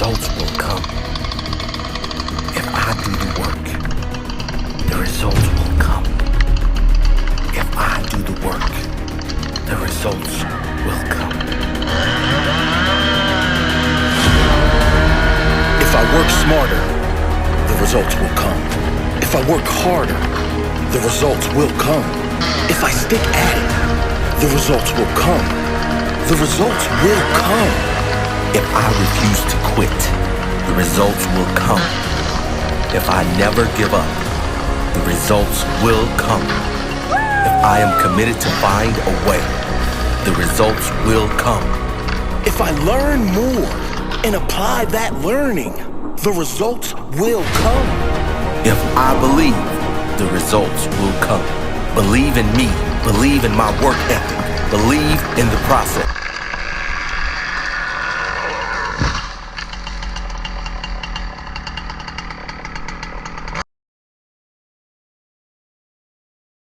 results will come. If I do the work, the results will come. If I do the work, the results will come. If I work smarter, the results will come. If I work harder, the results will come. If I stick at it, the results will come. The results will come. If I refuse to quit, the results will come. If I never give up, the results will come. If I am committed to find a way, the results will come. If I learn more and apply that learning, the results will come. If I believe, the results will come. Believe in me. Believe in my work ethic. Believe in the process.